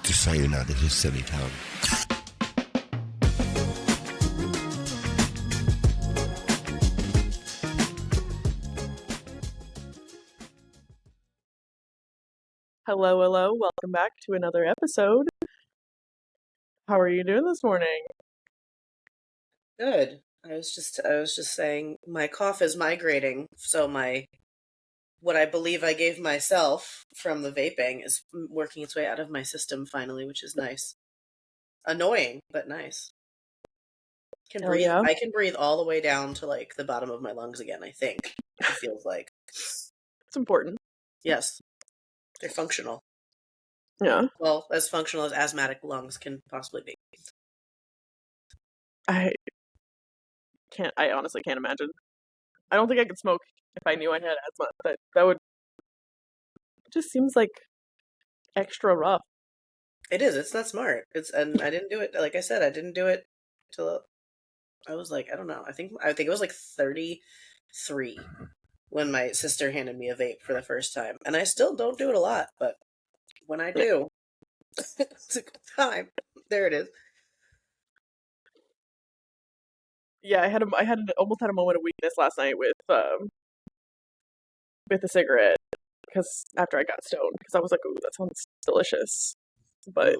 Just so you know, this is silly town. Hello, hello. Welcome back to another episode. How are you doing this morning? Good. I was just saying my cough is migrating, so what I believe I gave myself from the vaping is working its way out of my system finally, which is nice. Annoying, but nice. Can Hell breathe. yeah. I can breathe all the way down to like the bottom of my lungs again, I think. It feels like. It's important. Yes. They're functional. Yeah. Well, as functional as asthmatic lungs can possibly be. I honestly can't imagine. I don't think I could smoke if I knew I had asthma. That would just seems like extra rough. It is. It's not smart. And I didn't do it. Like I said, I didn't do it till I was like, I don't know. I think it was like 33 when my sister handed me a vape for the first time. And I still don't do it a lot, but when I do, it's a good time. There it is. Yeah, almost had a moment of weakness last night with a cigarette because after I got stoned because I was like, ooh, that sounds delicious. But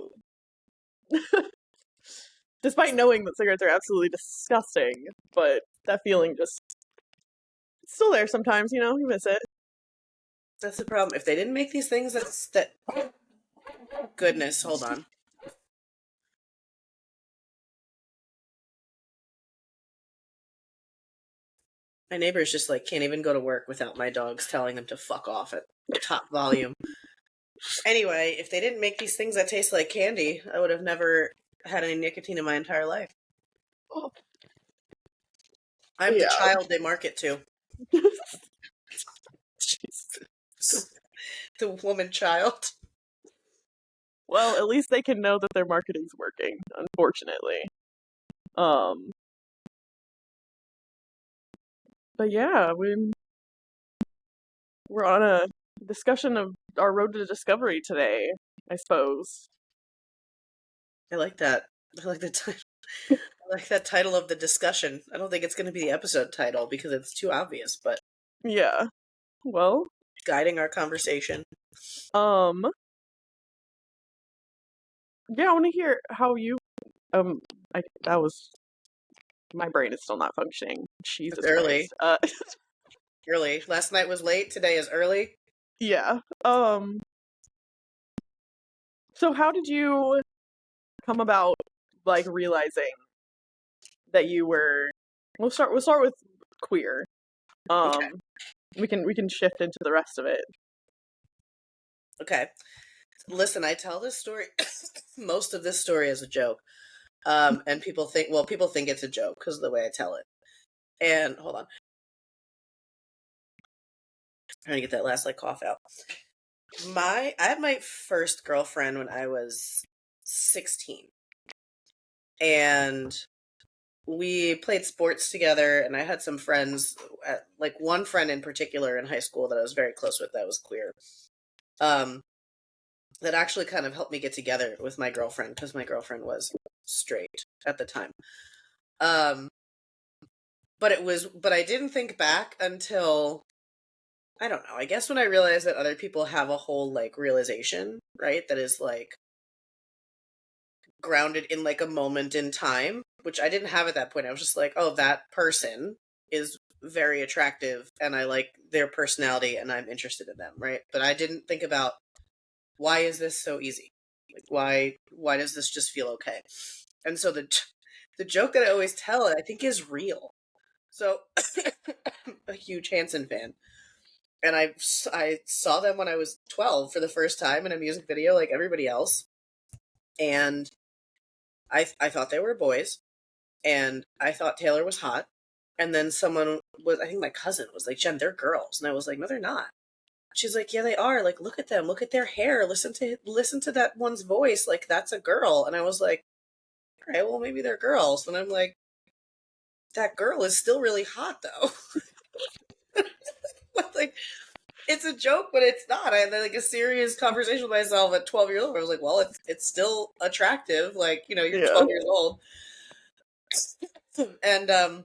despite knowing that cigarettes are absolutely disgusting, but that feeling just it's still there sometimes, you miss it. That's the problem. If they didn't make these things that goodness, hold on. My neighbors just like can't even go to work without my dogs telling them to fuck off at top volume. Anyway, if they didn't make these things that taste like candy, I would have never had any nicotine in my entire life. Oh. I'm the child they market to. The woman child. Well, at least they can know that their marketing's working, unfortunately. But yeah, we're on a discussion of our road to discovery today, I suppose. I like that. I like the title. I like that title of the discussion. I don't think it's going to be the episode title because it's too obvious, but Yeah. Well, guiding our conversation. Yeah, I want to hear how you that was my brain is still not functioning. Jesus It's early. Christ. Early. Last night was late. Today is early. Yeah. So how did you come about like realizing that you were we'll start with queer. Okay. We can shift into the rest of it. Okay. Listen, I tell this story most of this story as a joke. And people think it's a joke because of the way I tell it. And hold on. I'm trying to get that last like cough out. I had my first girlfriend when I was 16. And we played sports together, and I had some friends, like one friend in particular in high school that I was very close with that was queer. That actually kind of helped me get together with my girlfriend because my girlfriend was straight at the time. But I didn't think back until, I don't know, I guess when I realized that other people have a whole like realization, right? That is like grounded in like a moment in time, which I didn't have at that point. I was just like, oh, that person is very attractive and I like their personality and I'm interested in them, right? But I didn't think about why is this so easy? Like why does this just feel okay? And so the joke that I always tell, I think, is real. So I'm a huge Hanson fan. And I saw them when I was 12 for the first time in a music video like everybody else. And I thought they were boys, and I thought Taylor was hot. And then someone was, I think my cousin was like, Jen, they're girls. And I was like, no, they're not. She's like, yeah, they are. Like, look at them. Look at their hair. Listen to that one's voice. Like, that's a girl. And I was like, all right, well, maybe they're girls. And I'm like, that girl is still really hot, though. Like, it's a joke, but it's not. I had like a serious conversation with myself at 12 years old. I was like, well, it's still attractive. Like, you know, you're Yeah. 12 years old. And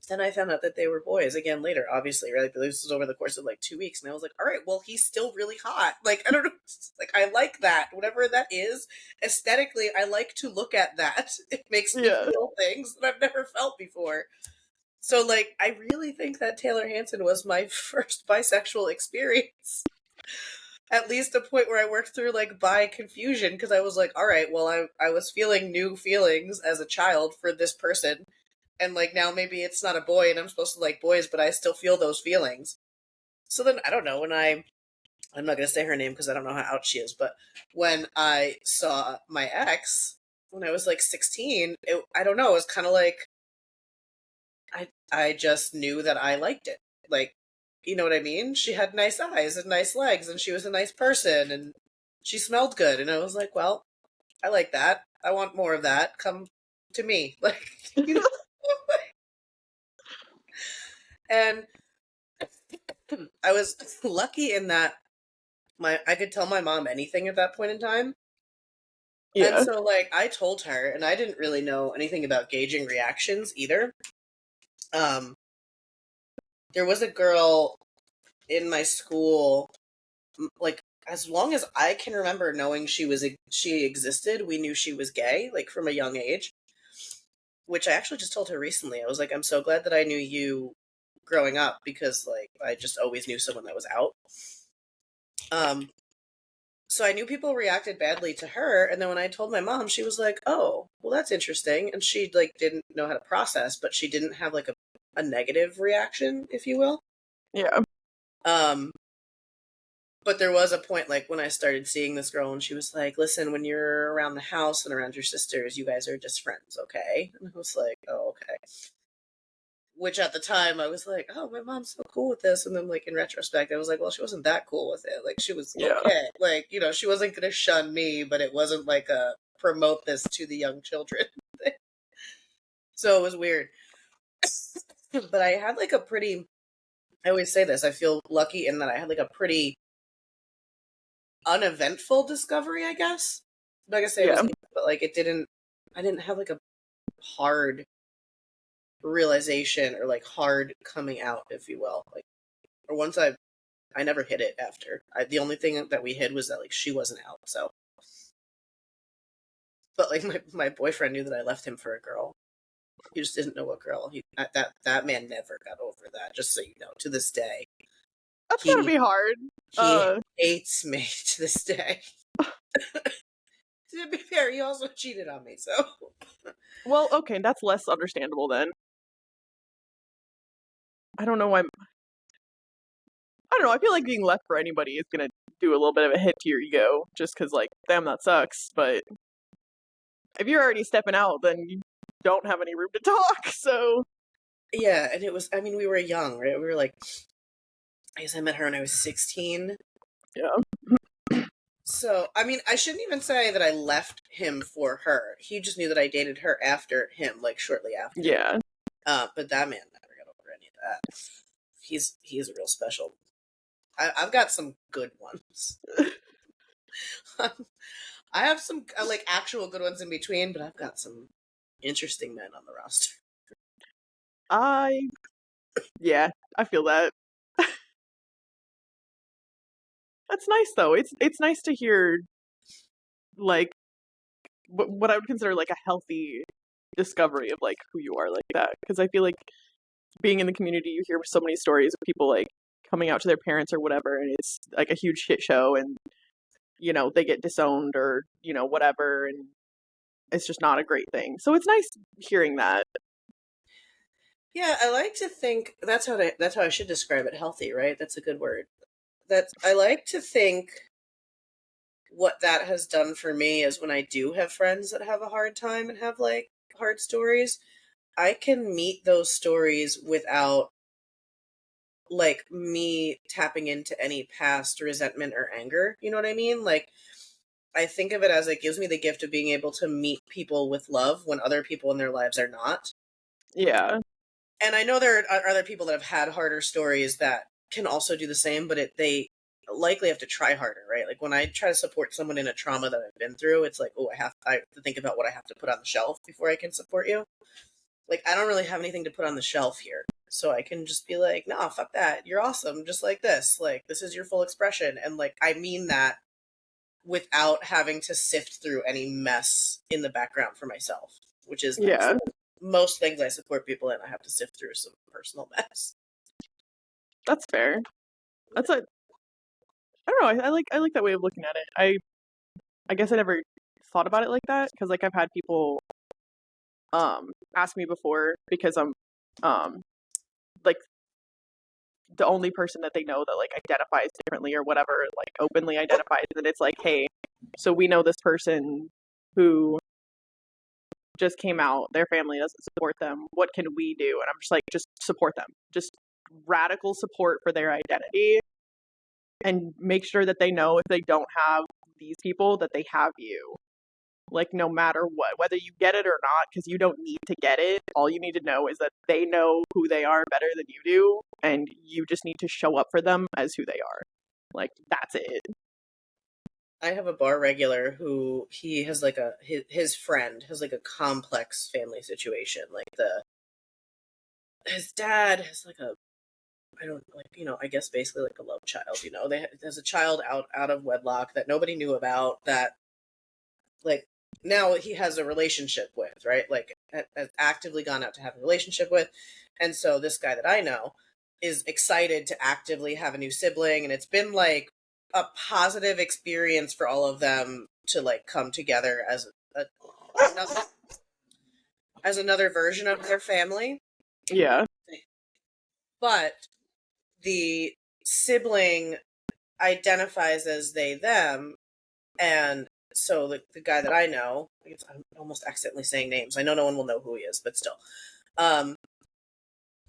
then I found out that they were boys again later, obviously, right? But this was over the course of like 2 weeks. And I was like, all right, well, he's still really hot. Like, I don't know. Like, I like that. Whatever that is, aesthetically, I like to look at that. It makes me Yeah. feel things that I've never felt before. So, like, I really think that Taylor Hanson was my first bisexual experience. At least a point where I worked through, like, bi confusion, because I was like, all right, well, I was feeling new feelings as a child for this person. And, like, now maybe it's not a boy and I'm supposed to like boys, but I still feel those feelings. So then, I don't know, when I'm not going to say her name because I don't know how out she is, but when I saw my ex, when I was, like, 16, I don't know, it was kind of like, I just knew that I liked it. Like, you know what I mean? She had nice eyes and nice legs, and she was a nice person, and she smelled good. And I was like, well, I like that. I want more of that. Come to me. Like, you know? And I was lucky in that I could tell my mom anything at that point in time. And Yeah. so, like, I told her, and I didn't really know anything about gauging reactions either. There was a girl in my school, like, as long as I can remember knowing she existed, we knew she was gay, like, from a young age. Which I actually just told her recently. I was like, I'm so glad that I knew you growing up, because, like, I just always knew someone that was out. So I knew people reacted badly to her, and then when I told my mom, she was like, "Oh, well, that's interesting," and she, like, didn't know how to process, but she didn't have, like, a negative reaction, if you will. Yeah. Um, But there was a point, like, when I started seeing this girl, and she was like, listen, when you're around the house and around your sisters, you guys are just friends, okay? And I was like, oh, okay. Which at the time I was like, oh, my mom's so cool with this. And then, like, in retrospect, I was like, well, she wasn't that cool with it. Like, she was Yeah. okay. Like, you know, she wasn't going to shun me, but it wasn't like a promote this to the young children thing. So it was weird. But I had, like, I always say this, I feel lucky in that I had, like, a pretty uneventful discovery, I guess. I'm not gonna say it was Yeah. easy, but, like, I didn't have, like, a hard realization or, like, hard coming out, if you will. Like, or once I never hid it after. The only thing that we hid was that, like, she wasn't out. So, but, like, my boyfriend knew that I left him for a girl. He just didn't know what girl. That man never got over that. Just so you know, to this day, That's gotta he be hard. he hates me to this day. To be fair, he also cheated on me. So, Well, okay, that's less understandable then. I don't know why. I don't know. I feel like being left for anybody is gonna do a little bit of a hit to your ego, just because, like, damn, that sucks. But if you're already stepping out, then you don't have any room to talk. So yeah, and it was, I mean, we were young, right? We were like, I guess I met her when I was 16. yeah, So, I mean, I shouldn't even say that I left him for her. He just knew that I dated her after him, like, shortly after. yeah, But that man never got over any of that. He's a real special. I've got some good ones. I have some, like, actual good ones in between, but I've got some interesting men on the roster. yeah, I feel that. That's nice though. It's nice to hear, like, what I would consider like a healthy discovery of, like, who you are like that, because I feel like being in the community, you hear so many stories of people, like, coming out to their parents or whatever, and it's like a huge shit show, and they get disowned or whatever, and it's just not a great thing. So it's nice hearing that. Yeah, I like to think that's how I should describe it. Healthy, right? That's a good word. I like to think what that has done for me is when I do have friends that have a hard time and have, like, hard stories, I can meet those stories without, like, me tapping into any past resentment or anger. You know what I mean? Like, I think of it as it gives me the gift of being able to meet people with love when other people in their lives are not. Yeah, And I know there are other people that have had harder stories that can also do the same, but they likely have to try harder, right? Like when I try to support someone in a trauma that I've been through, it's like, oh, I have to think about what I have to put on the shelf before I can support you. Like, I don't really have anything to put on the shelf here. So I can just be like, no, fuck that. You're awesome. Just like this. Like, this is your full expression. And like, I mean that without having to sift through any mess in the background for myself, which is nice. Yeah. Most things I support people in, I have to sift through some personal mess. That's fair. That's a, I don't know. I like that way of looking at it. I guess I never thought about it like that because like I've had people ask me before because I'm like the only person that they know that like identifies differently or whatever, like openly identifies, and it's like, hey, so we know this person who just came out, their family doesn't support them. What can we do? And I'm just like, just support them. Just radical support for their identity and make sure that they know if they don't have these people that they have you. Like no matter what, whether you get it or not, because you don't need to get it. All you need to know is that they know who they are better than you do, and you just need to show up for them as who they are. Like that's it. I have a bar regular who he has like his friend has like a complex family situation. Like his dad has like a I don't like I guess basically like a love child. There's a child out of wedlock that nobody knew about that like now he has a relationship with, right? Like has actively gone out to have a relationship with, and so this guy that I know is excited to actively have a new sibling, and it's been like a positive experience for all of them to like come together as another as another version of their family. Yeah. But the sibling identifies as they them, and so the guy that I know, I'm almost accidentally saying names. I know no one will know who he is, but still.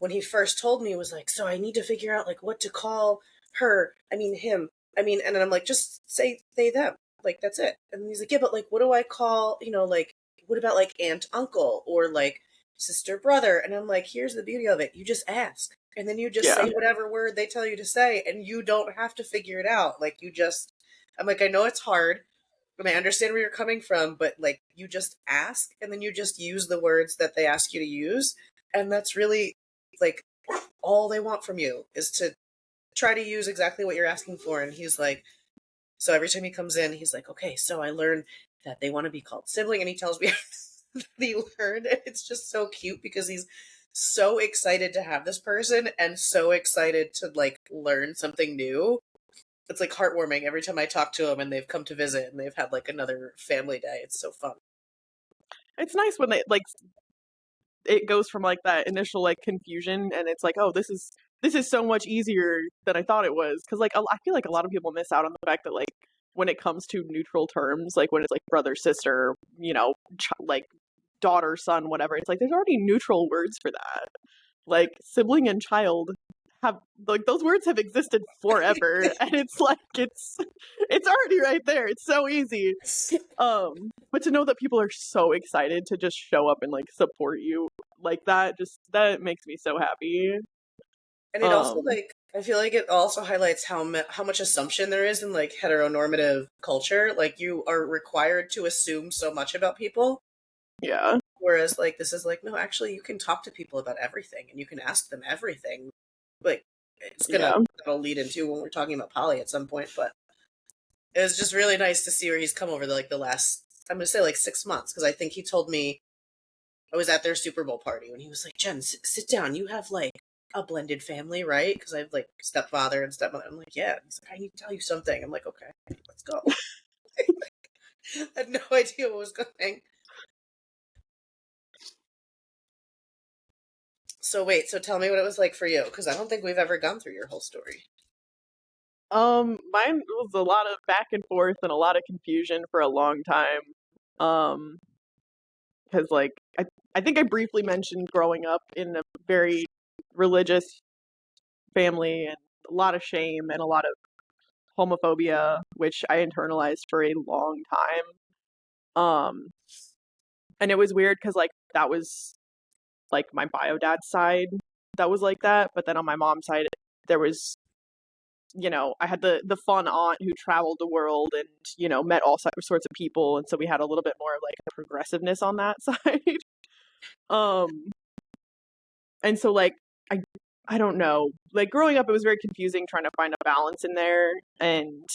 When he first told me, it was like, so I need to figure out like what to call her. I mean him. And then I'm like, just say they them. Like that's it. And he's like, yeah, but like, what do I call? Like, what about like aunt, uncle, or like sister, brother? And I'm like, here's the beauty of it. You just ask, and then you just say whatever word they tell you to say, and you don't have to figure it out. Like you just. I'm like, I know it's hard. And I understand where you're coming from, but like you just ask and then you just use the words that they ask you to use. And that's really like all they want from you is to try to use exactly what you're asking for. And he's like, so every time he comes in, he's like, okay, so I learned that they want to be called sibling. And he tells me that he learned. And it's just so cute because he's so excited to have this person and so excited to like learn something new. It's like heartwarming every time I talk to them and they've come to visit and they've had like another family day. It's so fun. It's nice when they like it goes from like that initial like confusion and it's like, oh, this is so much easier than I thought it was, because like I feel like a lot of people miss out on the fact that like when it comes to neutral terms, like when it's like brother, sister, like daughter, son, whatever, it's like there's already neutral words for that. Like sibling and child have like those words have existed forever, and it's like it's already right there. It's so easy. But to know that people are so excited to just show up and like support you like that, just that makes me so happy. And it also like I feel like it also highlights how much assumption there is in like heteronormative culture. Like you are required to assume so much about people. Yeah. Whereas like this is like, no, actually you can talk to people about everything and you can ask them everything. Like that'll lead into when we're talking about poly at some point, but it was just really nice to see where he's come over the last, I'm gonna say like 6 months, because I think he told me I was at their Super Bowl party when he was like, Jen, sit down. You have like a blended family, right? Because I have like stepfather and stepmother. I'm like, yeah. He's like, I need to tell you something. I'm like, okay, let's go. I had no idea what was going. So wait, so tell me what it was like for you, because I don't think we've ever gone through your whole story. Mine was a lot of back and forth and a lot of confusion for a long time. Because like I think I briefly mentioned growing up in a very religious family and a lot of shame and a lot of homophobia, which I internalized for a long time. And it was weird because like that was like my bio dad's side that was like that, but then on my mom's side there was I had the fun aunt who traveled the world and, met all sorts of people. And so we had a little bit more of like a progressiveness on that side. Um, and so like, I, I don't know, like growing up, it was very confusing trying to find a balance in there. And,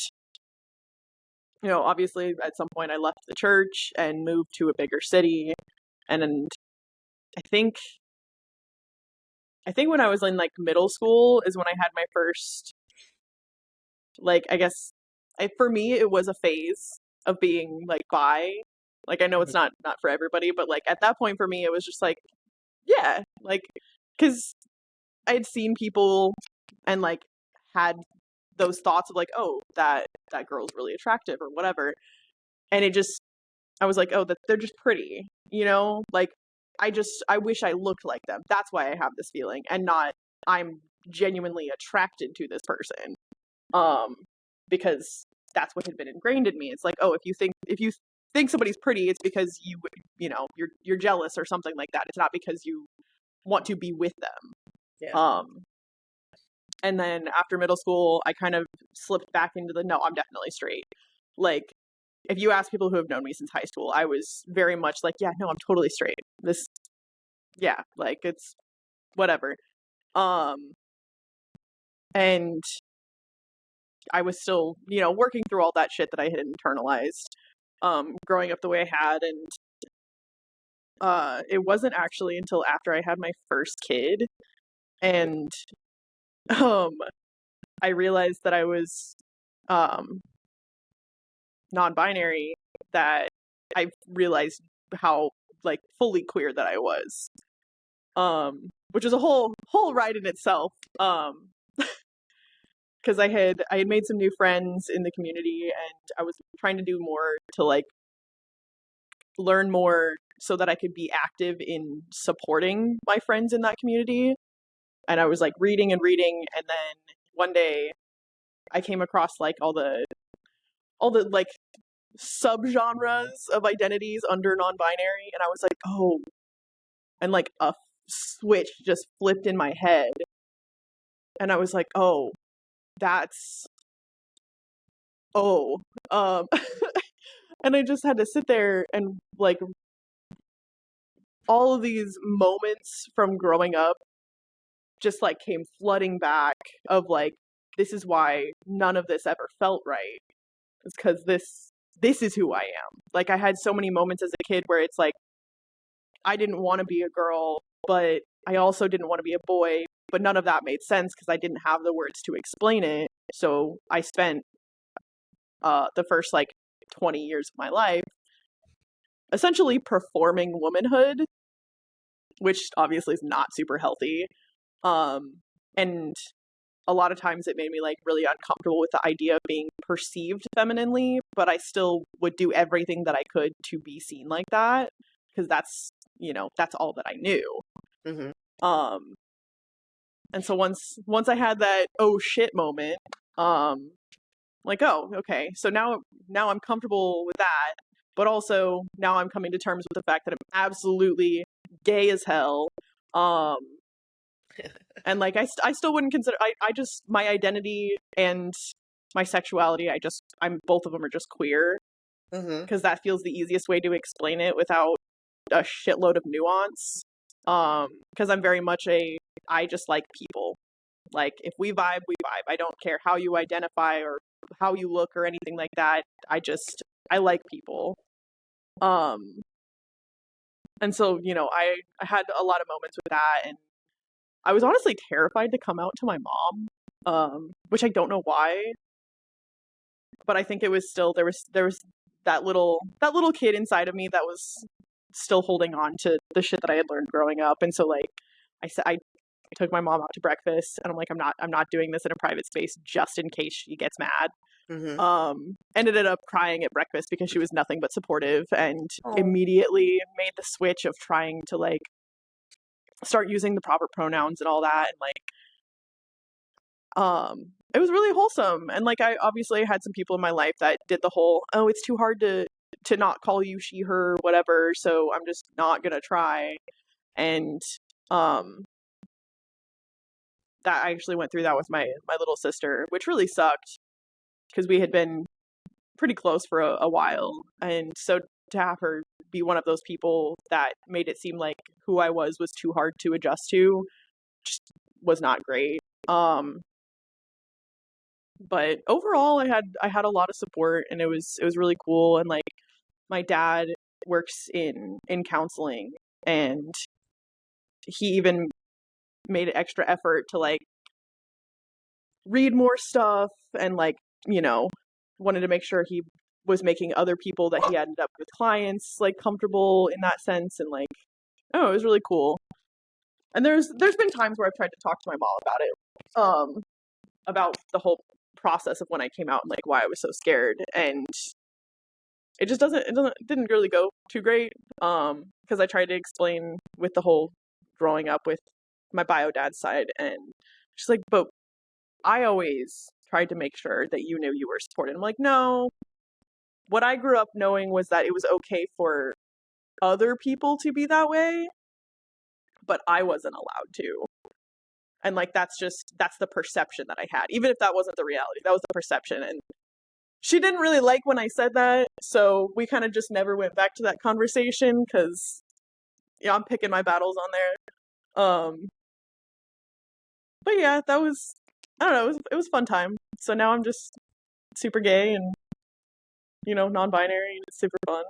obviously at some point I left the church and moved to a bigger city. And I think, I think when I was in like middle school is when I had my first, like, I guess for me it was a phase of being like bi. Like I know it's not for everybody, but like at that point for me it was just like, yeah, like cuz I had seen people and like had those thoughts of like, oh, that girl's really attractive or whatever. And it just I was like, oh, that they're just pretty, Like I wish I looked like them. That's why I have this feeling and not I'm genuinely attracted to this person. Um because that's what had been ingrained in me. It's like, oh, if you think somebody's pretty, it's because you're jealous or something like that. It's not because you want to be with them. Yeah. And then after middle school, I kind of slipped back into no, I'm definitely straight. Like if you ask people who have known me since high school, I was very much like, yeah, no, I'm totally straight. Yeah, like it's whatever. Um, and I was still, working through all that shit that I had internalized, growing up the way I had. And it wasn't actually until after I had my first kid and um, I realized that I was um, non-binary that I realized how like fully queer that I was. Which is a whole ride in itself. Because I had made some new friends in the community and I was trying to do more to like learn more so that I could be active in supporting my friends in that community. And I was like reading and reading, and then one day I came across like all the like subgenres of identities under non-binary, and I was like, oh, and like a switch just flipped in my head, and I was like, oh, that's oh, um, and I just had to sit there and like all of these moments from growing up just like came flooding back of like this is why none of this ever felt right. It's because this is who I am. Like I had so many moments as a kid where it's like I didn't want to be a girl, but I also didn't want to be a boy, but none of that made sense because I didn't have the words to explain it. So I spent the first like 20 years of my life essentially performing womanhood, which obviously is not super healthy. And a lot of times it made me like really uncomfortable with the idea of being perceived femininely, but I still would do everything that I could to be seen like that because that's all that I knew. Mm-hmm. And so once I had that oh shit moment, like oh okay, so now I'm comfortable with that, but also now I'm coming to terms with the fact that I'm absolutely gay as hell. Um, and like I still wouldn't consider I just my identity and my sexuality I'm both of them are just queer Mm-hmm. because that feels the easiest way to explain it without a shitload of nuance. Because I'm very much I just like people. Like if we vibe, we vibe. I don't care how you identify or how you look or anything like that. I like people. Um, and so I had a lot of moments with that, and I was honestly terrified to come out to my mom, which I don't know why, but I think it was still there was that little kid inside of me that was still holding on to the shit that I had learned growing up, and so like I said I took my mom out to breakfast, and I'm like I'm not doing this in a private space just in case she gets mad. Mm-hmm. Ended up crying at breakfast because she was nothing but supportive and Oh. immediately made the switch of trying to like start using the proper pronouns and all that, and like it was really wholesome. And like I obviously had some people in my life that did the whole oh it's too hard to not call you she her whatever, so I'm just not gonna try. And um that I actually went through that with my little sister, which really sucked because we had been pretty close for a while. And so to have her be one of those people that made it seem like who I was too hard to adjust to just was not great. But overall I had a lot of support, and it was really cool. And like my dad works in counseling, and he even made an extra effort to like read more stuff, and like, you know, wanted to make sure he was making other people that he ended up with clients like comfortable in that sense. And like, oh, it was really cool. And there's been times where I've tried to talk to my mom about it, about the whole process of when I came out and like why I was so scared. And it just it didn't really go too great, because I tried to explain with the whole growing up with my bio dad side, and she's like, but I always tried to make sure that you knew you were supported. I'm like, no, what I grew up knowing was that it was okay for other people to be that way, but I wasn't allowed to. And like that's the perception that I had. Even if that wasn't the reality, that was the perception. And she didn't really like when I said that, so we kind of just never went back to that conversation because, yeah, I'm picking my battles on there. But yeah, that was, I don't know, it was a fun time. So now I'm just super gay and, you know, non-binary, and it's super fun.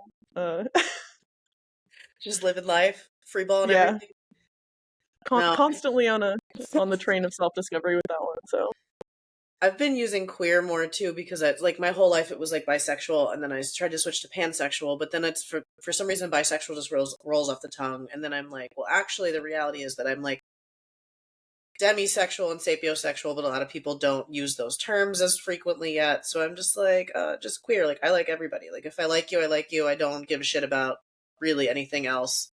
Just living life, free ball and Yeah, everything. No, constantly on the train of self-discovery with that one. So I've been using queer more too because I like my whole life it was like bisexual, and then I tried to switch to pansexual, but then it's for some reason bisexual just rolls off the tongue, and then I'm like, well, actually, the reality is that I'm like demisexual and sapiosexual, but a lot of people don't use those terms as frequently yet. So I'm just like, just queer. Like I like everybody. Like if I like you, I like you. I don't give a shit about really anything else.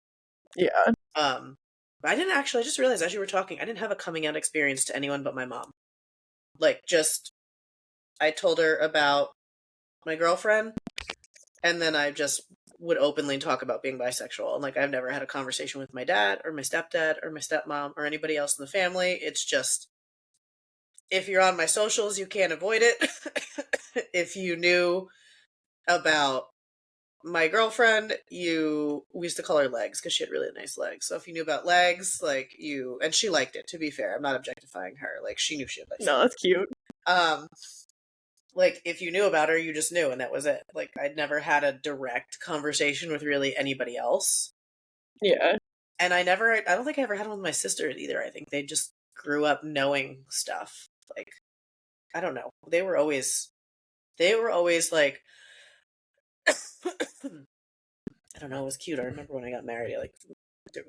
yeah, But I didn't actually. I just realized as you were talking, I didn't have a coming out experience to anyone but my mom. Like just I told her about my girlfriend, and then I just would openly talk about being bisexual. And like I've never had a conversation with my dad or my stepdad or my stepmom or anybody else in the family. It's just if you're on my socials, you can't avoid it. If you knew about my girlfriend, we used to call her legs because she had really nice legs. So if you knew about legs, like and she liked it, to be fair. I'm not objectifying her. Like she knew she had nice no, that's cute. legs. Like if you knew about her, you just knew, and that was it. Like I'd never had a direct conversation with really anybody else. Yeah, And I don't think I ever had one with my sisters either. I think they just grew up knowing stuff. Like I don't know. They were always like I don't know, it was cute. I remember when I got married, I like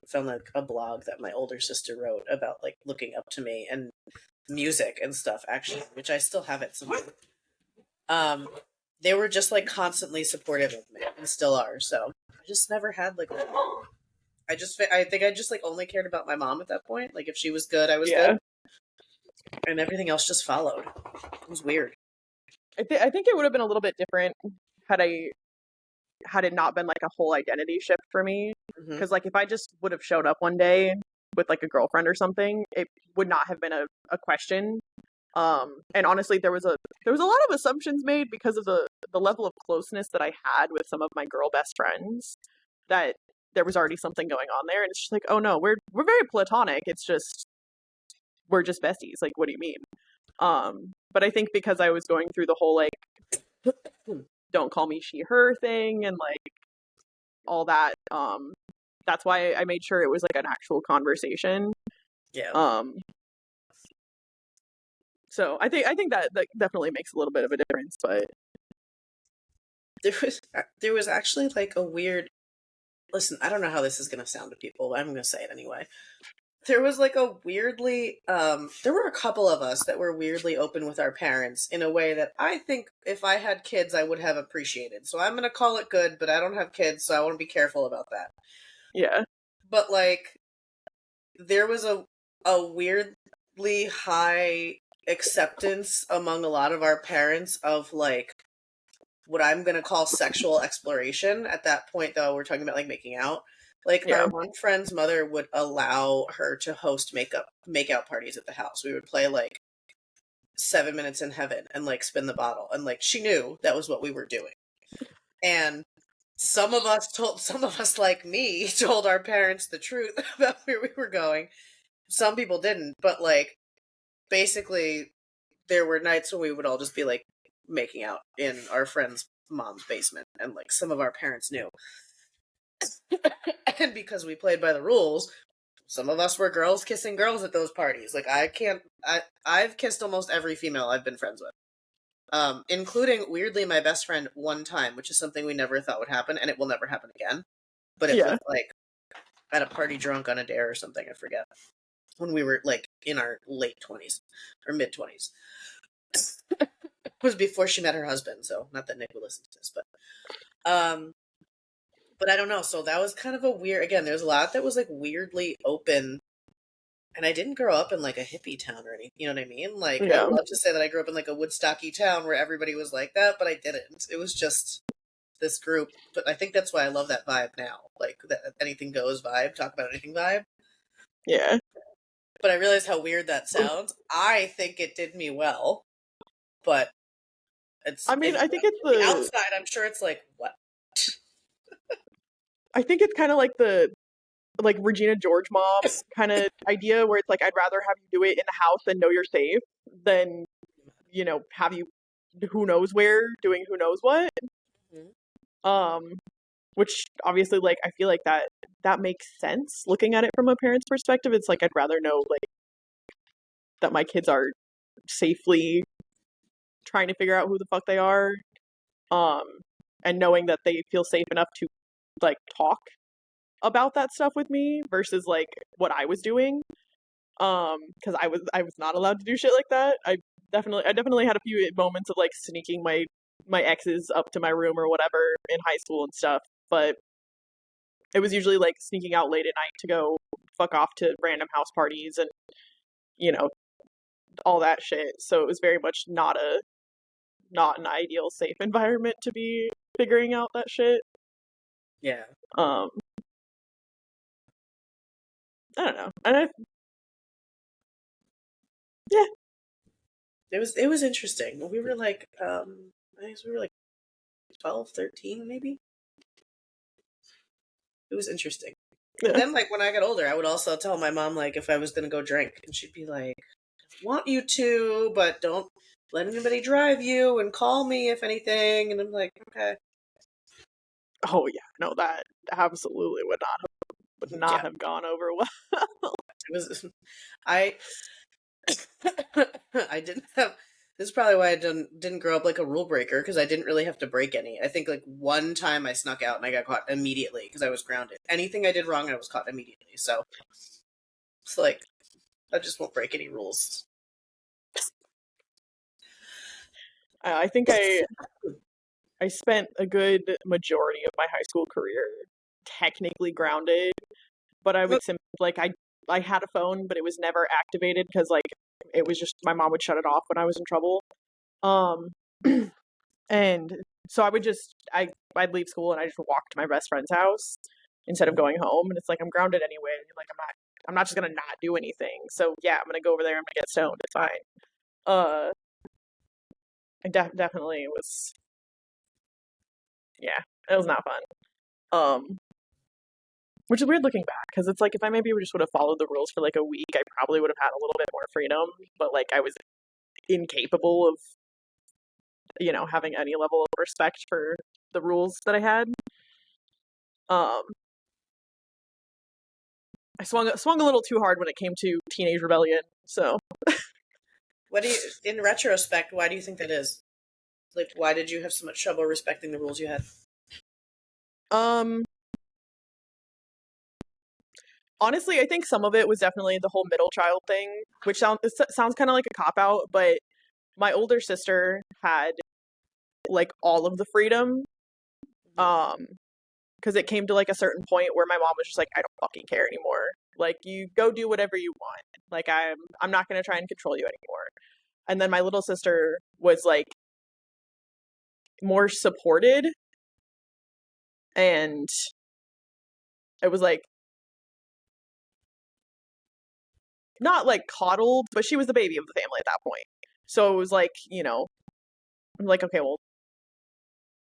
found like a blog that my older sister wrote about like looking up to me and music and stuff actually, which I still have it somewhere. They were just like constantly supportive of me and still are. So I just never had like I think I just like only cared about my mom at that point. Like if she was good, I was yeah. good, and everything else just followed. It was weird. I think it would have been a little bit different had it not been like a whole identity shift for me. Mm-hmm. Because like if I just would have showed up one day with like a girlfriend or something, it would not have been a question. And honestly, there was a lot of assumptions made because of the level of closeness that I had with some of my girl best friends, that there was already something going on there. And it's just like, oh no, we're very platonic. It's just we're just besties. Like, what do you mean? But I think because I was going through the whole like don't call me she her thing and like all that, that's why I made sure it was like an actual conversation. Yeah. So I think that definitely makes a little bit of a difference. But there was actually like a weird. Listen, I don't know how this is gonna sound to people, but I'm gonna say it anyway. There was like a weirdly there were a couple of us that were weirdly open with our parents in a way that I think if I had kids I would have appreciated. So I'm gonna call it good, but I don't have kids, so I want to be careful about that. yeah, But like there was a weirdly high acceptance among a lot of our parents of like what I'm gonna call sexual exploration. At that point though, we're talking about like making out. Like Yeah. our one friend's mother would allow her to host makeout parties at the house. We would play like 7 Minutes in Heaven and like spin the bottle, and like she knew that was what we were doing. And some of us like me told our parents the truth about where we were going. Some people didn't, but like basically there were nights when we would all just be like making out in our friend's mom's basement, and like some of our parents knew. And because we played by the rules, some of us were girls kissing girls at those parties. Like I've kissed almost every female I've been friends with. Including weirdly my best friend one time, which is something we never thought would happen, and it will never happen again. But it was Yeah. like at a party drunk on a dare or something, I forget. When we were like in our late 20s or mid 20s. It was before she met her husband, so not that Nick would listen to this, um but I don't know. So that was kind of a weird, again, there's a lot that was like weirdly open. And I didn't grow up in like a hippie town or anything, you know what I mean? Like I Yeah. love to say that I grew up in like a Woodstocky town where everybody was like that, but I didn't. It was just this group. But I think that's why I love that vibe now. Like that anything goes vibe, talk about anything vibe. Yeah. But I realize how weird that sounds. I think it did me well, but it's I mean, it, I think it's from the outside, I'm sure it's like, what? kind of like the like Regina George mom kind of idea where it's like I'd rather have you do it in the house and know you're safe than have you who knows where doing who knows what. Mhm. Um, which obviously like I feel like that makes sense looking at it from a parent's perspective. It's like I'd rather know like that my kids are safely trying to figure out who the fuck they are, um, and knowing that they feel safe enough to like talk about that stuff with me versus like what I was doing. Because I was not allowed to do shit like that. I definitely had a few moments of like sneaking my exes up to my room or whatever in high school and stuff, but it was usually like sneaking out late at night to go fuck off to random house parties and you know all that shit. So it was very much not an ideal safe environment to be figuring out that shit. Yeah. Um, I don't know. And yeah, It was interesting. We were like, I guess we were like 12, 13, maybe. It was interesting. But yeah. then, like, when I got older, I would also tell my mom, like, if I was gonna go drink, and she'd be like, I want you to, but don't let anybody drive you, and call me if anything. And I'm like, okay. Oh yeah, no, that absolutely would not Yeah. have gone over well. It was, I, I didn't have, this is probably why I didn't grow up like a rule breaker, because I didn't really have to break any. I think, like, one time I snuck out and I got caught immediately because I was grounded. Anything I did wrong, I was caught immediately. So it's like, I just won't break any rules. I think I spent a good majority of my high school career technically grounded, but I would simply like I had a phone, but it was never activated because like it was just my mom would shut it off when I was in trouble. Um, and so I'd leave school and I just walk to my best friend's house instead of going home, and it's like I'm grounded anyway. Like I'm not just gonna not do anything. So yeah, I'm gonna go over there. I'm gonna get stoned. It's fine. Uh, definitely was yeah, it was not fun. Um, which is weird looking back because it's like if I maybe just would have followed the rules for like a week, I probably would have had a little bit more freedom. But like I was incapable of having any level of respect for the rules that I had. Um, I swung a little too hard when it came to teenage rebellion. So What do you, in retrospect, why do you think that is? Like, why did you have so much trouble respecting the rules you had? um, honestly, I think some of it was definitely the whole middle child thing, which sounds kind of like a cop out, but my older sister had like all of the freedom. Um, because it came to like a certain point where my mom was just like, I don't fucking care anymore. Like you go do whatever you want. Like I'm not gonna try and control you anymore. And then my little sister was like more supported and it was like not like coddled, but she was the baby of the family at that point. So it was like, I'm like, okay, well,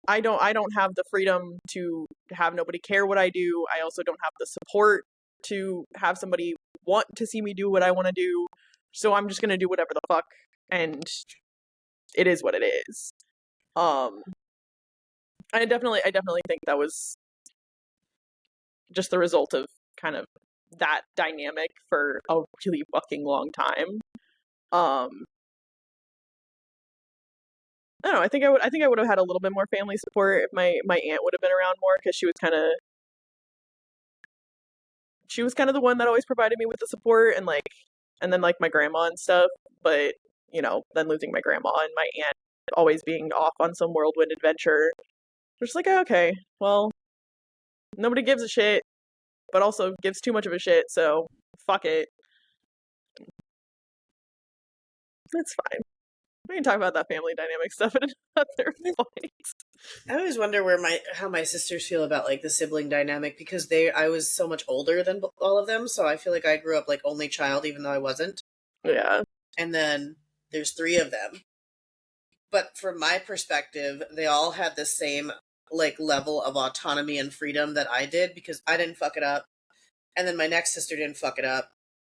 I don't have the freedom to have nobody care what I do. I also don't have the support to have somebody want to see me do what I want to do. So I'm just gonna do whatever the fuck, and it is what it is. Um, I definitely think that was just the result of kind of that dynamic for a really fucking long time. Um, I don't know. I think I would have had a little bit more family support if my aunt would have been around more because she was kind of the one that always provided me with the support and then like my grandma and stuff. But then losing my grandma and my aunt always being off on some whirlwind adventure, just like, okay, well, nobody gives a shit, but also gives too much of a shit, so fuck it. That's fine. We can talk about that family dynamic stuff at another point. I always wonder how my sisters feel about like the sibling dynamic because I was so much older than all of them, so I feel like I grew up like only child even though I wasn't. Yeah. And then there's three of them. But from my perspective, they all had the same like level of autonomy and freedom that I did because I didn't fuck it up. And then my next sister didn't fuck it up.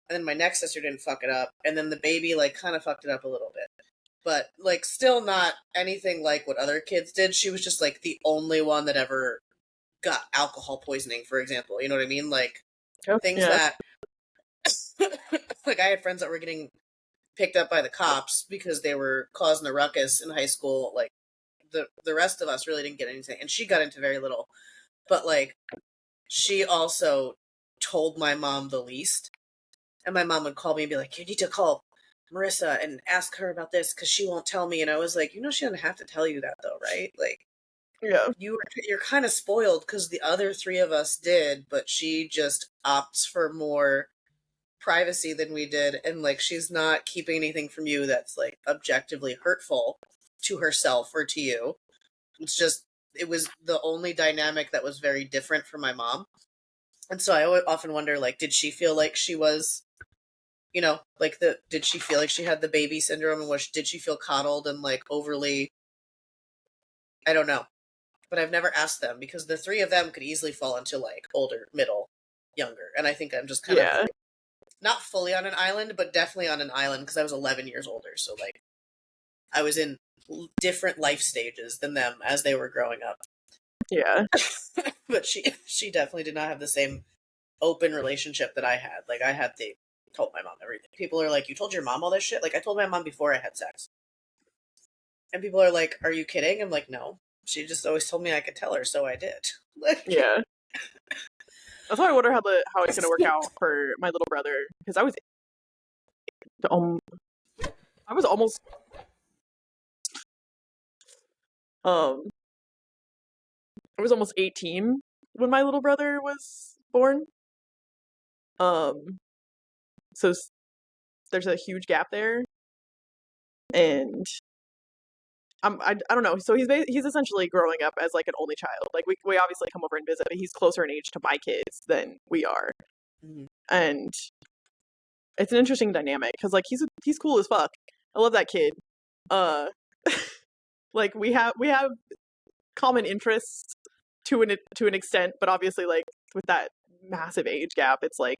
And then my next sister didn't fuck it up. And then the baby like kind of fucked it up a little bit. But like still not anything like what other kids did. She was just like the only one that ever got alcohol poisoning, for example. You know what I mean? Like Oh, things yeah. that like I had friends that were getting picked up by the cops because they were causing a ruckus in high school. Like the rest of us really didn't get anything, and she got into very little. But like she also told my mom the least, and my mom would call me and be like, "You need to call Marissa and ask her about this because she won't tell me." And I was like, she doesn't have to tell you that though, right? Like Yeah. you're kind of spoiled because the other three of us did, but she just opts for more privacy than we did, and like she's not keeping anything from you that's like objectively hurtful to herself or to you. It's just it was the only dynamic that was very different for my mom. And so I often wonder, like, did she feel like she was, like did she feel like she had the baby syndrome, and did she feel coddled and like overly, I don't know. But I've never asked them because the three of them could easily fall into like older, middle, younger. And I think I'm just kind of Yeah. not fully on an island, but definitely on an island because I was 11 years older. So like I was in different life stages than them as they were growing up. Yeah. But she definitely did not have the same open relationship that I had. Like they told my mom everything. People are like, "You told your mom all this shit?" Like I told my mom before I had sex. And people are like, "Are you kidding?" I'm like, "No." She just always told me I could tell her, so I did. Like Yeah. That's why I wonder how it's gonna work out for my little brother because um I was almost um I was almost 18 when my little brother was born. Um so there's a huge gap there, and I don't know. So he's essentially growing up as like an only child. Like we obviously come over and visit, but he's closer in age to my kids than we are, Mhm. and it's an interesting dynamic because like he's cool as fuck. I love that kid. Uh, like we have common interests to an extent, but obviously like with that massive age gap, it's like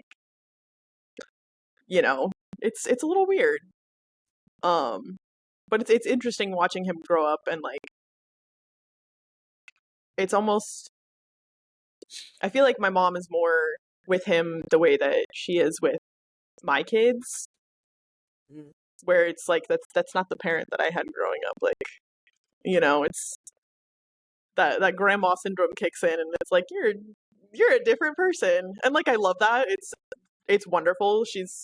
you know it's a little weird. Um, but it's interesting watching him grow up and like it's almost I feel like my mom is more with him the way that she is with my kids, Mhm. where it's like that's not the parent that I had growing up. Like, it's that grandma syndrome kicks in and it's like you're a different person. And like I love that. It's wonderful. She's,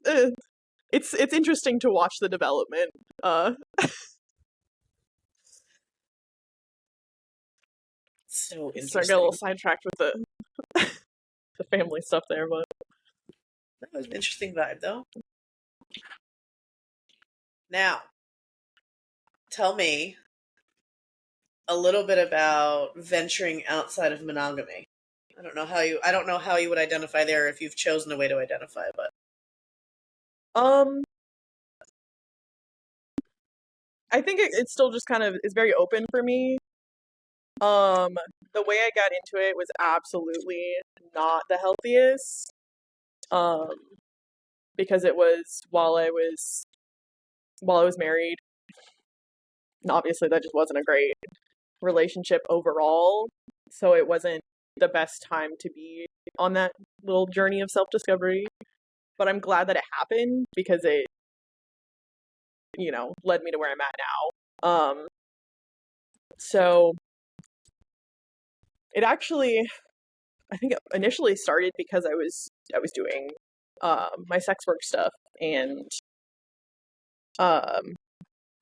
eh, it's interesting to watch the development. Uh So Sorry, I got a little interesting. sidetracked with the family stuff there, but That was an interesting vibe, though. Now, tell me, a little bit about venturing outside of monogamy. I don't know how you would identify there if you've chosen a way to identify, but Um, I think it still just kind of is very open for me. The way I got into it was absolutely not the healthiest. Um, because it was while I was married, and obviously that just wasn't a great relationship overall. So it wasn't the best time to be on that little journey of self-discovery. But I'm glad that it happened because it, led me to where I'm at now. So it actually, I think it initially started because I was doing my sex work stuff, and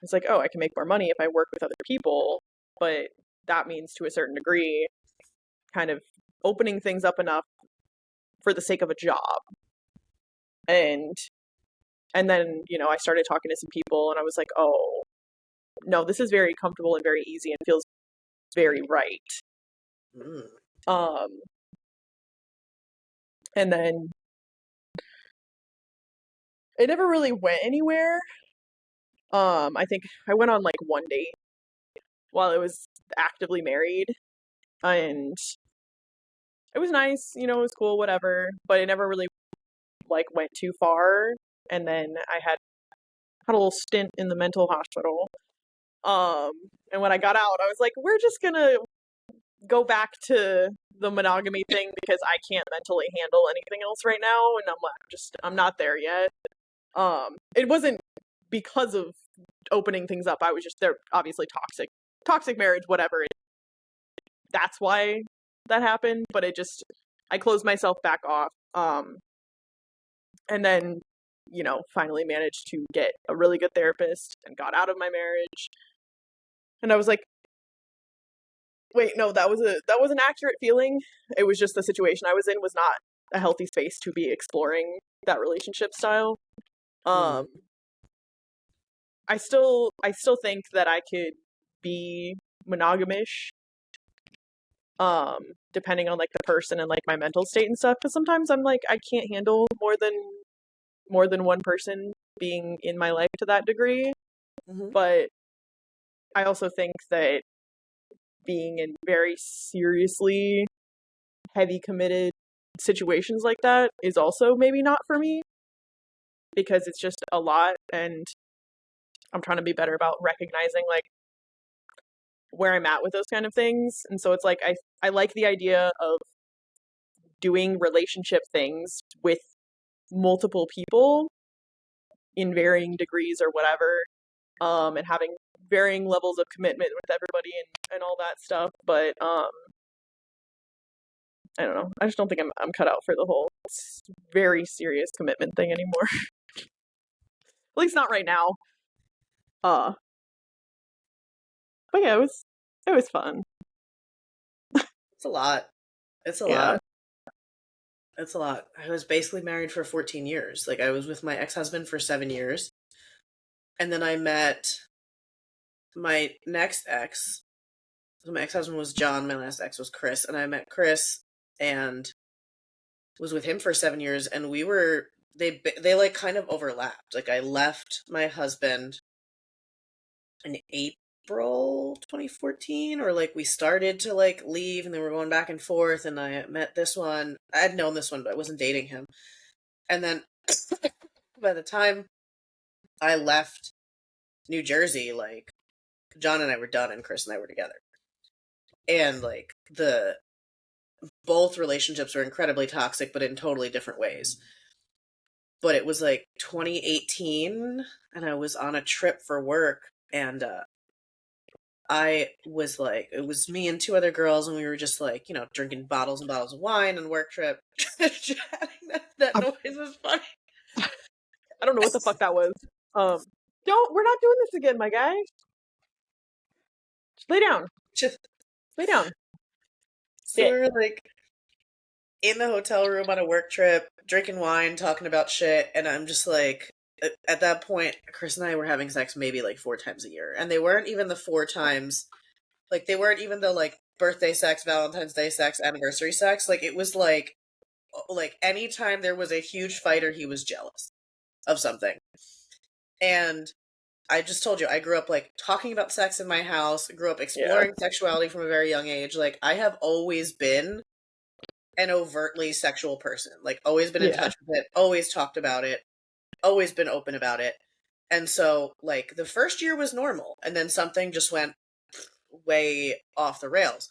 it's like, oh, I can make more money if I work with other people, but that means to a certain degree kind of opening things up enough for the sake of a job. And then, I started talking to some people and I was like, oh, no, this is very comfortable and very easy and feels very right. mm. Um and then it never really went anywhere. I think I went on like one date while I was actively married, and it was nice, it was cool, whatever, but it never really like went too far. And then I had a little stint in the mental hospital. And when I got out, I was like, we're just gonna go back to the monogamy thing because I can't mentally handle anything else right now, and I'm not there yet. It wasn't because of opening things up. I was just they're obviously toxic marriage, whatever. That's why that happened, but I closed myself back off. And then, finally managed to get a really good therapist and got out of my marriage. And I was like, wait, no, that was an accurate feeling. It was just the situation I was in was not a healthy space to be exploring that relationship style. Um, I still think that I could be monogamish, depending on like the person and like my mental state and stuff. Because sometimes I'm like I can't handle more than one person being in my life to that degree. Mm-hmm. But I also think that being in very seriously heavy committed situations like that is also maybe not for me because it's just a lot, and I'm trying to be better about recognizing like where I'm at with those kind of things. And so it's like I like the idea of doing relationship things with multiple people in varying degrees or whatever, and having varying levels of commitment with everybody and all that stuff. But I don't know. I just don't think I'm cut out for the whole very serious commitment thing anymore. At least not right now. Uh, but yeah, it was fun. It's a lot. It's a Yeah. lot. It's a lot. I was basically married for 14 years. Like I was with my ex-husband for 7 years. And then I met my next ex. So my ex-husband was John, my last ex was Chris, and I met Chris and was with him for 7 years, and they like kind of overlapped. Like I left my husband in April 2014, or like we started to like leave and then we're going back and forth, and I met this one. I had known this one, but I wasn't dating him. And then by the time I left New Jersey, like John and I were done and Chris and I were together. And like both relationships were incredibly toxic, but in totally different ways. But it was like 2018 and I was on a trip for work, and I was like, it was me and two other girls, and we were just like, drinking bottles and bottles of wine on work trip. Chatting. That noise is funny. I don't know what the fuck that was. We're not doing this again, my guy. Just lay down. Just, Lay down. so we were like in the hotel room on a work trip, drinking wine, talking about shit, and I'm just like, at that point, Chris and I were having sex maybe like 4 times a year, and they weren't even the 4 times Like, they weren't even the, like, birthday sex, Valentine's Day sex, anniversary sex. Like, it was like anytime there was a huge fight or he was jealous of something. And I just told you, I grew up like talking about sex in my house, grew up Yeah. exploring sexuality from a very young age. Like, I have always been an overtly sexual person, like, always been in Yeah. touch with it, always talked about it, always been open about it. And so, like, the first year was normal, and then something just went way off the rails.